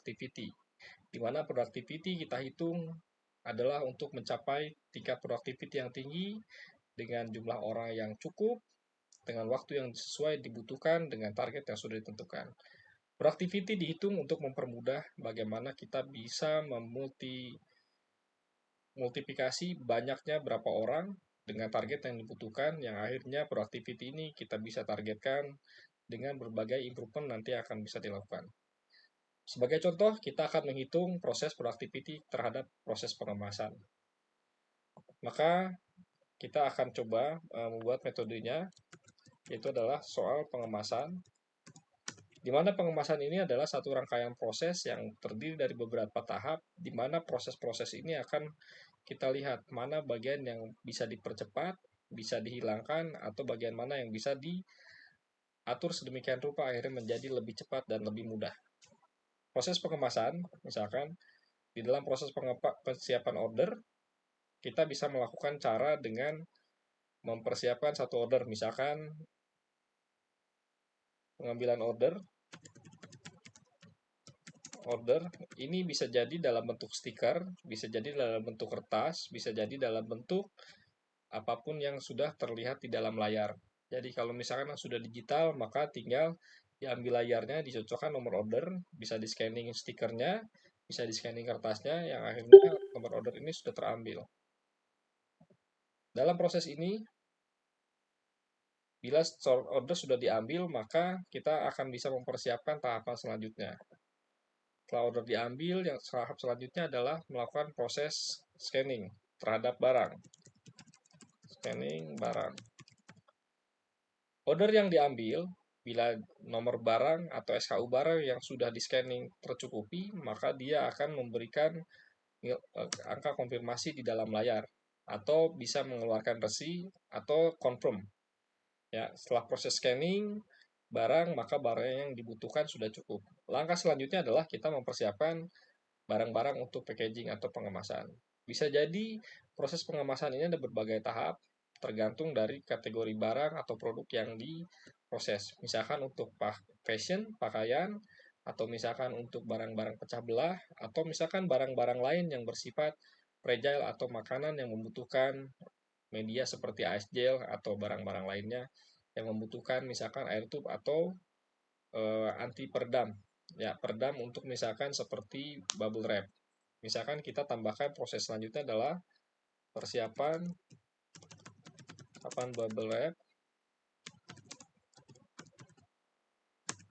productivity. Di mana productivity kita hitung adalah untuk mencapai tingkat productivity yang tinggi dengan jumlah orang yang cukup, dengan waktu yang sesuai dibutuhkan, dengan target yang sudah ditentukan. Productivity dihitung untuk mempermudah bagaimana kita bisa multiplikasi banyaknya berapa orang dengan target yang dibutuhkan, yang akhirnya productivity ini kita bisa targetkan dengan berbagai improvement nanti akan bisa dilakukan. Sebagai contoh, kita akan menghitung proses productivity terhadap proses pengemasan. Maka kita akan coba membuat metodenya, yaitu adalah soal pengemasan, di mana pengemasan ini adalah satu rangkaian proses yang terdiri dari beberapa tahap, di mana proses-proses ini akan kita lihat mana bagian yang bisa dipercepat, bisa dihilangkan, atau bagian mana yang bisa diatur sedemikian rupa akhirnya menjadi lebih cepat dan lebih mudah. Proses pengemasan, misalkan di dalam proses persiapan order, kita bisa melakukan cara dengan mempersiapkan satu order, misalkan pengambilan order ini bisa jadi dalam bentuk stiker, bisa jadi dalam bentuk kertas, bisa jadi dalam bentuk apapun yang sudah terlihat di dalam layar. Jadi kalau misalkan sudah digital, maka tinggal diambil layarnya, dicocokkan nomor order, bisa di scanning stikernya, bisa di scanning kertasnya, yang akhirnya nomor order ini sudah terambil. Dalam proses ini, bila order sudah diambil, maka kita akan bisa mempersiapkan tahapan selanjutnya. Setelah order diambil, yang tahap selanjutnya adalah melakukan proses scanning terhadap barang. Scanning barang. Order yang diambil, bila nomor barang atau SKU barang yang sudah di-scanning tercukupi, maka dia akan memberikan angka konfirmasi di dalam layar, atau bisa mengeluarkan resi atau confirm. Ya, setelah proses scanning barang, maka barang yang dibutuhkan sudah cukup. Langkah selanjutnya adalah kita mempersiapkan barang-barang untuk packaging atau pengemasan. Bisa jadi proses pengemasan ini ada berbagai tahap, tergantung dari kategori barang atau produk yang diproses. Misalkan untuk fashion, pakaian, atau misalkan untuk barang-barang pecah belah, atau misalkan barang-barang lain yang bersifat fragile atau makanan yang membutuhkan media seperti ice gel atau barang-barang lainnya yang membutuhkan misalkan air tube atau anti peredam. Ya, peredam untuk misalkan seperti bubble wrap. Misalkan kita tambahkan proses selanjutnya adalah persiapan bubble wrap.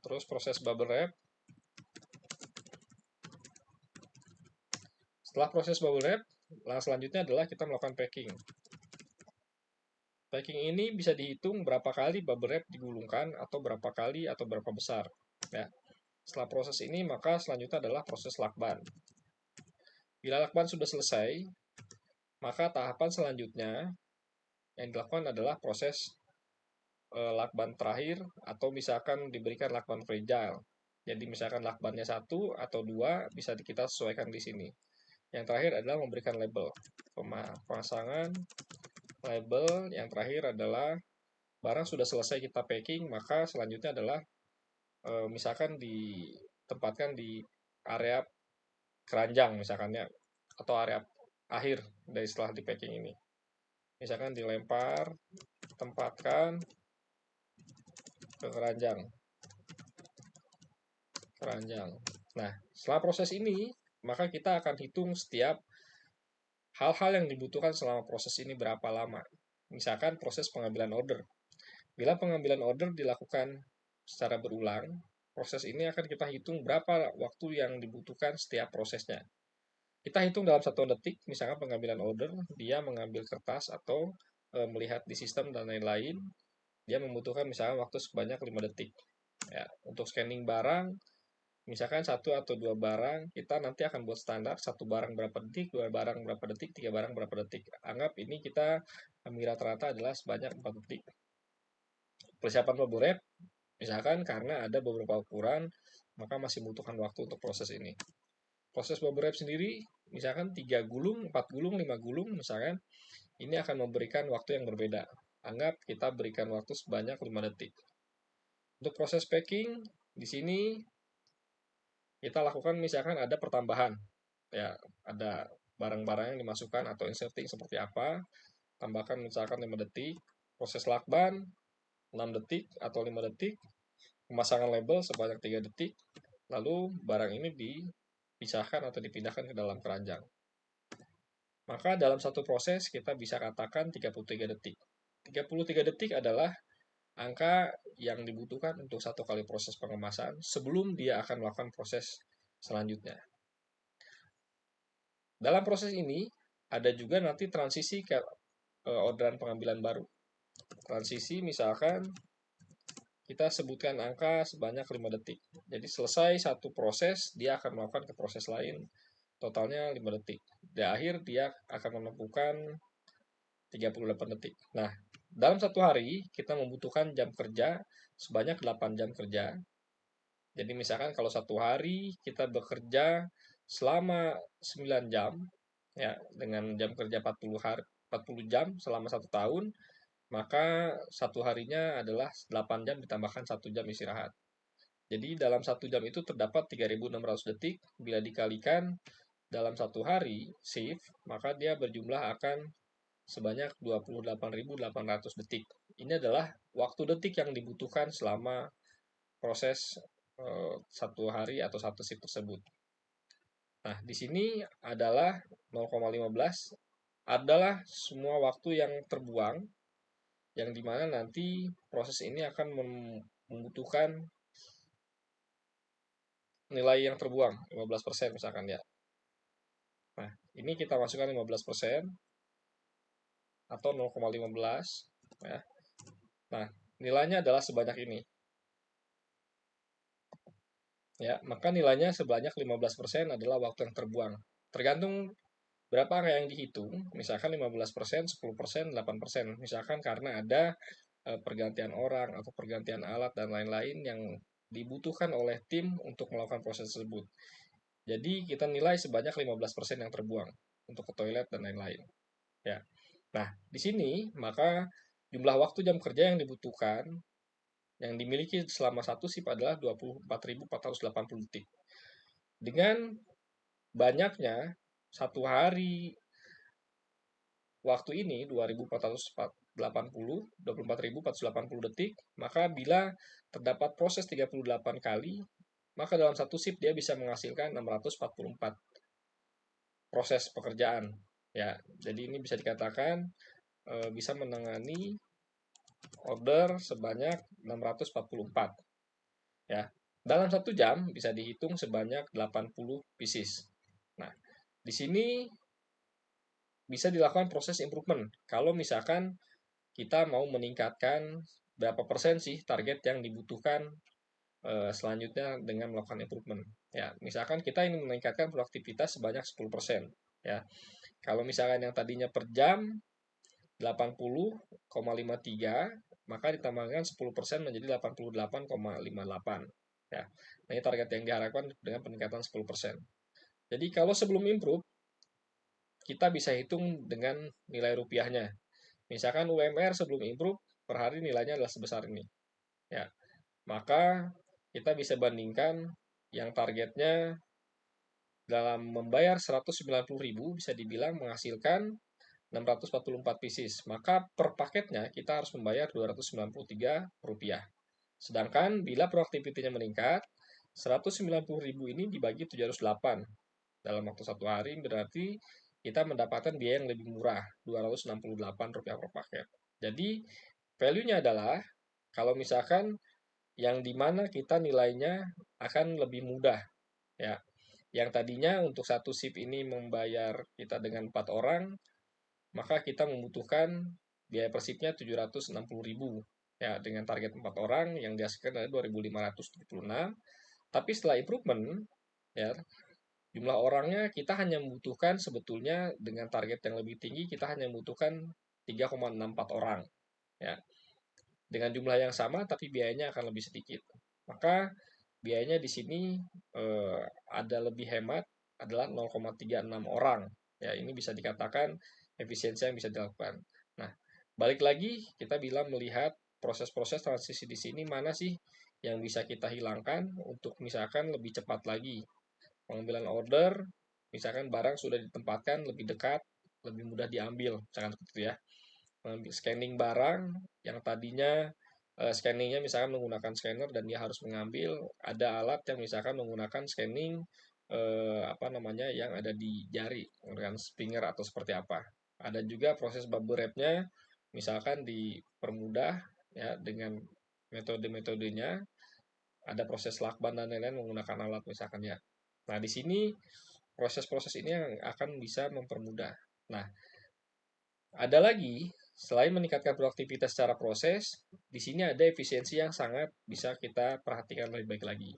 Terus proses bubble wrap. Setelah proses bubble wrap, langkah selanjutnya adalah kita melakukan packing. Packing ini bisa dihitung berapa kali bubble wrap digulungkan atau berapa kali atau berapa besar. Ya. Setelah proses ini, maka selanjutnya adalah proses lakban. Bila lakban sudah selesai, maka tahapan selanjutnya yang dilakukan adalah proses lakban terakhir, atau misalkan diberikan lakban fragile. Jadi misalkan lakbannya 1 atau 2 bisa kita sesuaikan di sini. Yang terakhir adalah memberikan label. Pemasangan label. Yang terakhir adalah barang sudah selesai kita packing, maka selanjutnya adalah misalkan ditempatkan di area keranjang misalkan ya, atau area akhir dari setelah di packing ini. Misalkan dilempar, tempatkan ke keranjang. Nah, setelah proses ini, maka kita akan hitung setiap hal-hal yang dibutuhkan selama proses ini berapa lama. Misalkan proses pengambilan order. Bila pengambilan order dilakukan secara berulang, proses ini akan kita hitung berapa waktu yang dibutuhkan setiap prosesnya. Kita hitung dalam 1 detik, misalkan pengambilan order, dia mengambil kertas atau melihat di sistem dan lain-lain, dia membutuhkan misalkan waktu sebanyak 5 detik. Ya, untuk scanning barang, misalkan 1 atau 2 barang, kita nanti akan buat standar 1 barang berapa detik, 2 barang berapa detik, 3 barang berapa detik. Anggap ini kita ambil rata-rata adalah sebanyak 4 detik. Persiapan bubble wrap, misalkan karena ada beberapa ukuran, maka masih membutuhkan waktu untuk proses ini. Proses bubble wrap sendiri, misalkan 3 gulung, 4 gulung, 5 gulung, misalkan, ini akan memberikan waktu yang berbeda. Anggap kita berikan waktu sebanyak 5 detik. Untuk proses packing, di sini kita lakukan misalkan ada pertambahan, ya, ada barang-barang yang dimasukkan atau inserting seperti apa, tambahkan misalkan 5 detik, proses lakban 6 detik atau 5 detik, pemasangan label sebanyak 3 detik, lalu barang ini dipisahkan atau dipindahkan ke dalam keranjang. Maka dalam satu proses kita bisa katakan 33 detik. 33 detik adalah angka yang dibutuhkan untuk satu kali proses pengemasan sebelum dia akan melakukan proses selanjutnya. Dalam proses ini ada juga nanti transisi ke orderan pengambilan baru. Transisi misalkan kita sebutkan angka sebanyak 5 detik. Jadi selesai satu proses, dia akan melakukan ke proses lain, totalnya 5 detik. Di akhir dia akan menempuhkan 38 detik. Nah, dalam satu hari kita membutuhkan jam kerja sebanyak 8 jam kerja. Jadi misalkan kalau satu hari kita bekerja selama 9 jam, ya, dengan jam kerja 40 jam selama 1 tahun, maka satu harinya adalah 8 jam ditambahkan 1 jam istirahat. Jadi dalam 1 jam itu terdapat 3.600 detik, bila dikalikan dalam satu hari shift, maka dia berjumlah akan sebanyak 28.800 detik. Ini adalah waktu detik yang dibutuhkan selama proses satu hari atau satu shift tersebut. Nah, di sini adalah 0,15 adalah semua waktu yang terbuang, yang dimana nanti proses ini akan membutuhkan nilai yang terbuang 15% misalkan ya. Nah, ini kita masukkan 15% atau 0,15 ya. Nah, nilainya adalah sebanyak ini. Ya, maka nilainya sebanyak 15% adalah waktu yang terbuang. Tergantung berapa angka yang dihitung, misalkan 15%, 10%, 8%. Misalkan karena ada pergantian orang atau pergantian alat dan lain-lain yang dibutuhkan oleh tim untuk melakukan proses tersebut. Jadi kita nilai sebanyak 15% yang terbuang untuk ke toilet dan lain-lain. Ya. Nah, di sini maka jumlah waktu jam kerja yang dibutuhkan yang dimiliki selama satu shift adalah 24.480 detik. Dengan banyaknya satu hari waktu ini 24.480 detik, maka bila terdapat proses 38 kali, maka dalam satu shift dia bisa menghasilkan 644 proses pekerjaan. Ya, jadi ini bisa dikatakan bisa menangani order sebanyak 644. Ya, dalam 1 jam bisa dihitung sebanyak 80 pieces. Nah, di sini bisa dilakukan proses improvement. Kalau misalkan kita mau meningkatkan berapa persen sih target yang dibutuhkan selanjutnya dengan melakukan improvement. Ya, misalkan kita ingin meningkatkan produktivitas sebanyak 10%. Ya, kalau misalkan yang tadinya per jam 80,53, maka ditambahkan 10% menjadi 88,58. Ya, nah ini target yang diharapkan dengan peningkatan 10%. Jadi kalau sebelum improve, kita bisa hitung dengan nilai rupiahnya. Misalkan UMR sebelum improve per hari nilainya adalah sebesar ini. Ya, maka kita bisa bandingkan yang targetnya dalam membayar 190.000 bisa dibilang menghasilkan 644 pieces. Maka per paketnya kita harus membayar Rp293. Sedangkan bila produktivitinya meningkat, 190.000 ini dibagi 708 dalam waktu satu hari, berarti kita mendapatkan biaya yang lebih murah, Rp268 per paket. Jadi, value-nya adalah kalau misalkan yang dimana kita nilainya akan lebih mudah, ya. Yang tadinya untuk satu shift ini membayar kita dengan 4 orang, maka kita membutuhkan biaya per shift-nya 760.000. Ya, dengan target 4 orang yang dihasilkan adalah 2.576. Tapi setelah improvement, ya, jumlah orangnya kita hanya membutuhkan sebetulnya dengan target yang lebih tinggi kita hanya membutuhkan 3,64 orang. Ya. Dengan jumlah yang sama tapi biayanya akan lebih sedikit. Maka biayanya di sini ada lebih hemat adalah 0,36 orang. Ya, ini bisa dikatakan efisiensi yang bisa dilakukan. Nah, balik lagi kita bilang melihat proses-proses transisi di sini mana sih yang bisa kita hilangkan untuk misalkan lebih cepat lagi pengambilan order, misalkan barang sudah ditempatkan lebih dekat, lebih mudah diambil, misalkan seperti itu ya. Scanning barang yang tadinya scanningnya misalkan menggunakan scanner dan dia harus mengambil, ada alat yang misalkan menggunakan scanning apa namanya yang ada di jari dengan finger atau seperti apa. Ada juga proses bubble wrap-nya misalkan dipermudah ya dengan metode-metodenya, ada proses lakban dan lain-lain menggunakan alat misalkan ya. Nah, di sini proses-proses ini yang akan bisa mempermudah. Nah, ada lagi, selain meningkatkan produktivitas secara proses, di sini ada efisiensi yang sangat bisa kita perhatikan lebih baik lagi.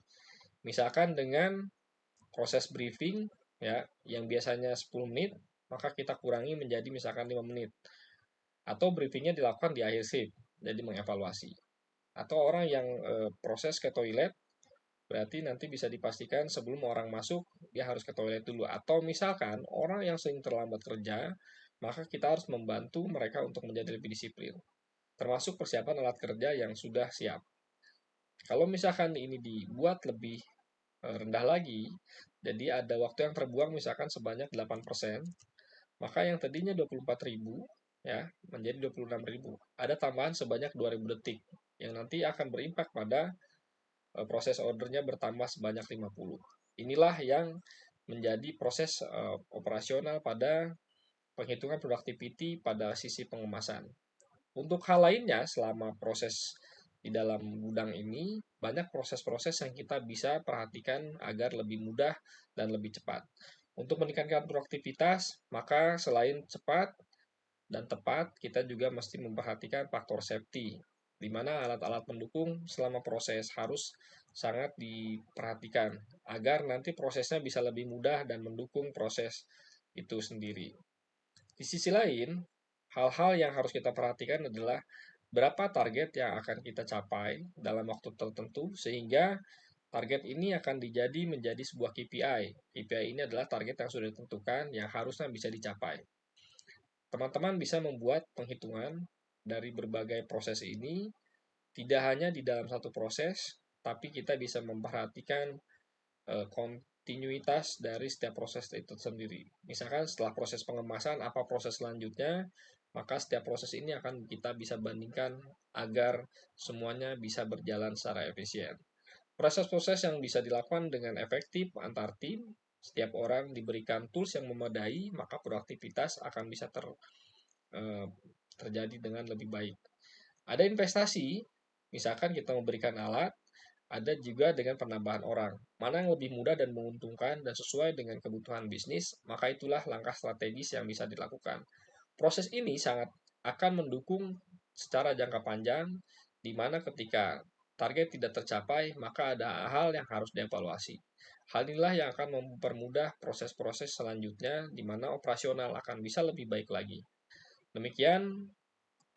Misalkan dengan proses briefing ya, yang biasanya 10 menit, maka kita kurangi menjadi misalkan 5 menit. Atau briefingnya dilakukan di akhir shift, jadi mengevaluasi. Atau orang yang proses ke toilet, berarti nanti bisa dipastikan sebelum orang masuk, dia harus ke toilet dulu. Atau misalkan orang yang sering terlambat kerja, maka kita harus membantu mereka untuk menjadi lebih disiplin. Termasuk persiapan alat kerja yang sudah siap. Kalau misalkan ini dibuat lebih rendah lagi, jadi ada waktu yang terbuang misalkan sebanyak 8%, maka yang tadinya 24.000 ya menjadi 26.000. Ada tambahan sebanyak 2.000 detik yang nanti akan berimpak pada proses ordernya bertambah sebanyak 50. Inilah yang menjadi proses operasional pada penghitungan productivity pada sisi pengemasan. Untuk hal lainnya, selama proses di dalam gudang ini, banyak proses-proses yang kita bisa perhatikan agar lebih mudah dan lebih cepat. Untuk meningkatkan produktivitas, maka selain cepat dan tepat, kita juga mesti memperhatikan faktor safety, di mana alat-alat pendukung selama proses harus sangat diperhatikan, agar nanti prosesnya bisa lebih mudah dan mendukung proses itu sendiri. Di sisi lain, hal-hal yang harus kita perhatikan adalah berapa target yang akan kita capai dalam waktu tertentu sehingga target ini akan menjadi sebuah KPI. KPI ini adalah target yang sudah ditentukan yang harusnya bisa dicapai. Teman-teman bisa membuat penghitungan dari berbagai proses ini, tidak hanya di dalam satu proses, tapi kita bisa memperhatikan kontinuitas dari setiap proses itu sendiri. Misalkan setelah proses pengemasan, apa proses selanjutnya, maka setiap proses ini akan kita bisa bandingkan agar semuanya bisa berjalan secara efisien. Proses-proses yang bisa dilakukan dengan efektif antar tim, setiap orang diberikan tools yang memadai, maka produktivitas akan bisa terjadi dengan lebih baik. Ada investasi, misalkan kita memberikan alat, ada juga dengan penambahan orang. Mana yang lebih mudah dan menguntungkan dan sesuai dengan kebutuhan bisnis, maka itulah langkah strategis yang bisa dilakukan. Proses ini sangat akan mendukung secara jangka panjang, di mana ketika target tidak tercapai, maka ada hal yang harus dievaluasi. Hal inilah yang akan mempermudah proses-proses selanjutnya, di mana operasional akan bisa lebih baik lagi. Demikian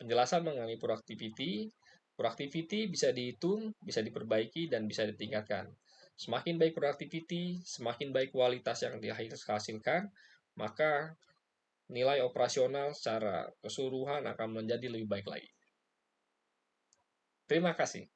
penjelasan mengenai productivity. Productivity bisa dihitung, bisa diperbaiki, dan bisa ditingkatkan. Semakin baik productivity, semakin baik kualitas yang dihasilkan, maka nilai operasional secara keseluruhan akan menjadi lebih baik lagi. Terima kasih.